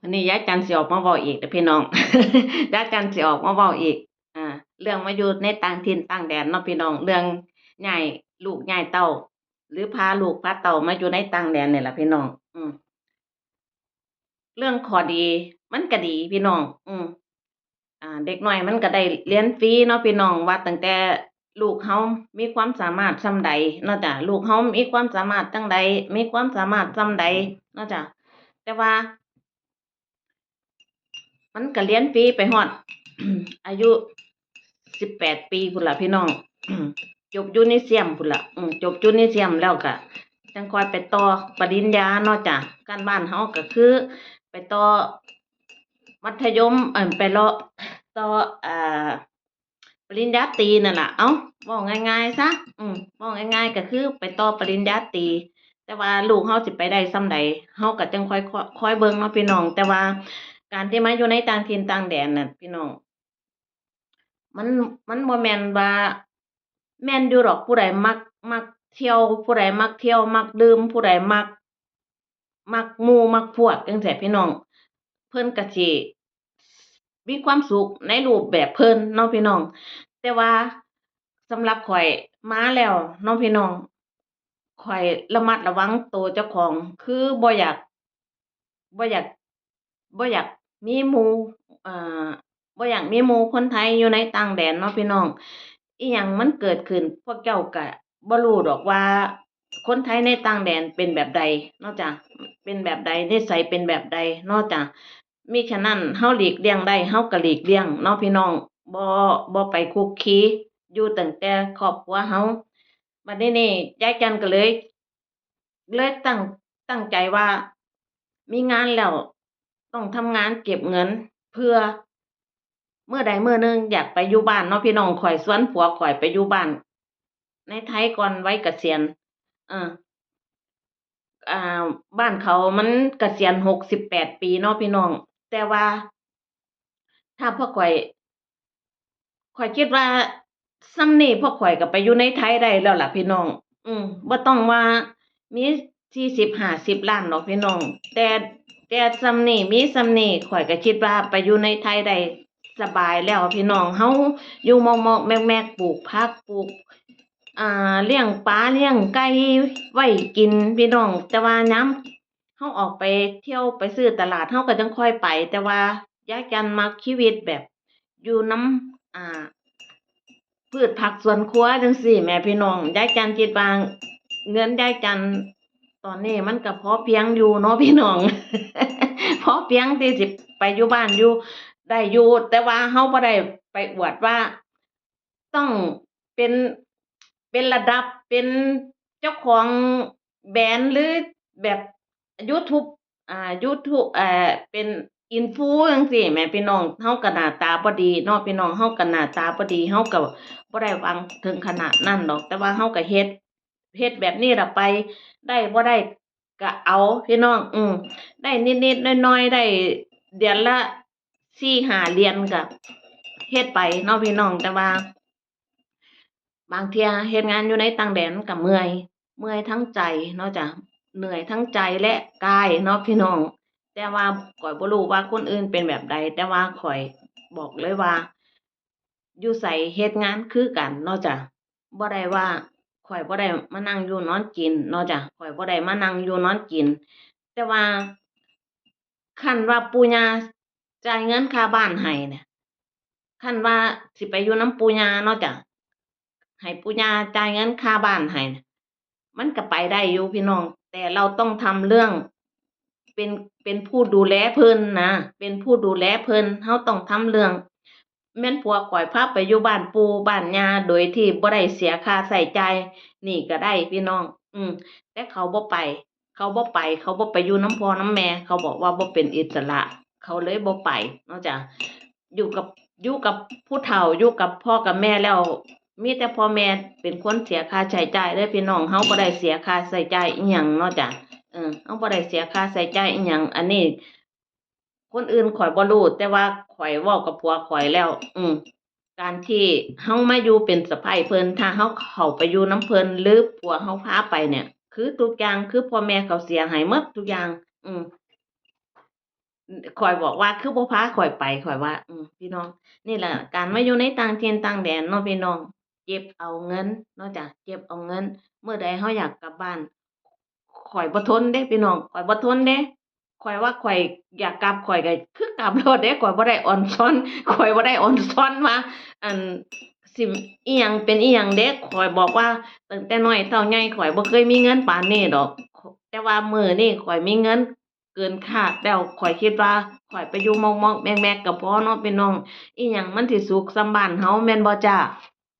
วันนี้ยายจันสิออกมาเว้าอีกเด้อพี่น้อง ยายจันสิออกมาเว้าอีกเรื่องมาอยู่ในต่างถิ่นต่างแดนเนาะพี่น้องเรื่องย้ายลูกย้ายเต้าหรือพาลูกพาเต้ามาอยู่ในต่างแดนนี่ล่ะพี่น้องเรื่องข้อดีมันก็ดีพี่น้องเด็กน้อยมันก็ได้เรียนฟรีเนาะพี่น้องว่าตั้งแต่ลูกเรามีความสามารถส่ำใดเนาะจ้ะลูกเรามีความสามารถจั่งใดมีความสามารถส่ำใดเนาะจ้ะแต่ว่ามันก็เรียนฟรีไปฮอด อายุ18 ปีพุ่นล่ะพี่น้องจบยูนิเซียมพุ่นล่ะจบยูนิเซียมแล้วก็จังค่อยไปต่อปริญญาเนาะจ้ะการบ้านเฮาก็คือไปต่อมัธยมไปเลาะต่ออ่าปริญญาตรีนั่นล่ะเอ้าเว้าง่ายๆซะเว้าง่ายๆก็คือไปต่อปริญญาตรีแต่ว่าลูกเฮาสิไปได้ส่ำใดเฮาก็จังค่อยเบิ่งเนาะพี่น้องแต่ว่าการที่มาอยู่ในต่างถิ่นต่างแดนน่ะพี่น้องมันมันบ่แม่นว่าแม่นอยู่ดอกผู้ใดมักเที่ยวผู้ใดมักเที่ยวมักดื่มผู้ใดมักหมู่มักพวกจั่งซี้พี่น้องเพิ่นก็สิมีความสุขในรูปแบบเพิ่นเนาะพี่น้องแต่ว่าสำหรับข้อยมาแล้วเนาะพี่น้องข้อยระมัดระวังตัวเจ้าของคือบ่อยากบ่อยากมีหมู่อ่าบ่อยากมีหมู่คนไทยอยู่ในต่างแดนเนาะพี่น้องอิหยังมันเกิดขึ้นพวกเจ้าก็บ่รู้ดอกว่าคนไทยในต่างแดนเป็นแบบใดเนาะจ้ะเป็นแบบใดนิสัยเป็นแบบใดเนาะจ้ะมิฉะนั้นเฮาหลีกเลี่ยงได้เฮาก็หลีกเลี่ยงเนาะพี่น้องบ่ไปคลุกคลีอยู่ตั้งแต่ครอบครัวเฮาบัดนี้นี่ยายจันก็เลยตั้งใจว่ามีงานแล้วต้องทำงานเก็บเงินเพื่อเมื่อใดมื้อหนึ่งอยากไปอยู่บ้านเนาะพี่น้องข้อยชวนผัวข้อยไปอยู่บ้านในไทยก่อนวัยเกษียณเอออ่าบ้านเขามันเกษียณ68 ปีเนาะพี่น้องแต่ว่าถ้าพวกข้อยคิดว่าส่ำนี้พวกข้อยก็ไปอยู่ในไทยได้แล้วล่ะพี่น้องบ่ต้องว่ามี40-50 ล้านดอกพี่น้องแต่ส่ำนี้มีส่ำนี้ข้อยก็คิดว่าไปอยู่ในไทยได้สบายแล้วพี่น้องเฮาอยู่เมาะๆแมกๆปลูกผักปลูกเลี้ยงปลาเลี้ยงไก่ไว้กินพี่น้องแต่ว่ายามเฮาออกไปเที่ยวไปซื้อตลาดเฮาก็จั่งค่อยไปแต่ว่ายายจั่นมักชีวิตแบบอยู่นำพืชผักสวนครัวจั่งซี้แหมพี่น้องยายจันคิดว่าเงินยายจันตอนนี้มันก็พอเพียงอยู่เนาะพี่น้องพอเพียงที่สิไปอยู่บ้านอยู่ได้อยู่แต่ว่าเฮาบ่ได้ไปอวดว่าต้องเป็นระดับเป็นเจ้าของแบรนด์หรือแบบยูทูบยูทูบเป็น influ จั่งซี้แหมพี่น้องเฮาก็หน้าตาบ่ดีเนาะพี่น้องเฮาก็หน้าตาบ่ดีเฮาก็บ่ได้หวังถึงขนาดนั้นดอกแต่ว่าเฮาก็เฮ็ดแบบนี้ล่ะไปได้บ่ได้ก็เอาพี่น้องได้นิดๆน้อยๆได้เดือนละ4-5เหรียญก็เฮ็ดไปเนาะพี่น้องแต่ว่าบางเที่ยเฮ็ดงานอยู่ในต่างแดนมันก็เมื่อยทั้งใจเนาะจ้ะเหนื่อยทั้งใจและกายเนาะพี่น้องแต่ว่าข้อยบ่รู้ว่าคนอื่นเป็นแบบใดแต่ว่าข้อยบอกเลยว่าอยู่ไสเฮ็ดงานคือกันเนาะจ้ะบ่ได้ว่าข้อยบ่ได้มานั่งอยู่นอนกินเนาะจ้ะข้อยบ่ได้มานั่งอยู่นอนกินแต่ว่าคันว่าปู่ย่าจ่ายเงินค่าบ้านให้เนี่ยคันว่าสิไปอยู่นำปู่ย่าเนาะจ้ะให้ปู่ย่าจ่ายเงินค่าบ้านให้น่ะมันก็ไปได้อยู่พี่น้องแต่เราต้องทำเรื่องเป็นผู้ดูแลเพิ่นนะเป็นผู้ดูแลเพิ่นเราต้องทำเรื่องแม่นผัวข้อยพาไปอยู่บ้านปู่บ้านย่าโดยที่บ่ได้เสียค่าใช้จ่ายนี่ก็ได้พี่น้องแต่เขาบ่ไปเขาบ่ไปอยู่นำพ่อนำแม่เขาบอกว่าบ่เป็นอิสระเขาเลยบ่ไปเนาะจ้ะอยู่กับผู้เฒ่าอยู่กับพ่อกับแม่แล้วมีแต่พ่อแม่เป็นคนเสียค่าใช้จ่ายเด้อพี่น้องเราบ่ได้เสียค่าใช้จ่ายอิหยังเนาะจ้ะเราบ่ได้เสียค่าใช้จ่ายอิหยังอันนี้คนอื่นข้อยบ่รู้แต่ว่าข้อยเว้ากับผัวข้อยแล้วการที่เรามาอยู่เป็นสะใภ้เพิ่นถ้าเราเข้าไปอยู่นำเพิ่นหรือผัวเราพาไปเนี่ยคือทุกอย่างคือพ่อแม่เขาเสียให้หมดทุกอย่างอืม ข้อยบอกว่าคือบ่พาข้อยไปข้อยว่าพี่น้องนี่แหละการมาอยู่ในต่างถิ่นต่างแดนเนาะพี่น้องเก็บเอาเงินเนาะจ้ะเก็บเอาเงินเมื่อใดเราอยากกลับบ้านข้อยบ่ทนเด้พี่น้องข้อยบ่ทนเด้ข้อยว่าข้อยอยากกลับข้อยก็คือกลับโลดเด้ข้อยบ่ได้อ่อนช้อนข้อยบ่ได้อ่อนช้อนว่าอั่นสิอิหยังเป็นอิหยังเด้ข้อยบอกว่าตั้งแต่น้อยเท่าใหญ่ข้อยบ่เคยมีเงินปานนี้ดอกแต่ว่ามื้อนี้ข้อยมีเงิน เกินคาดแล้วข้อยคิดว่าข้อยไปอยู่ม่อกๆแมกๆก็พอเนาะพี่น้องอิหยังมันสิสุขส่ำบ้านเฮาแม่นบ่จ้า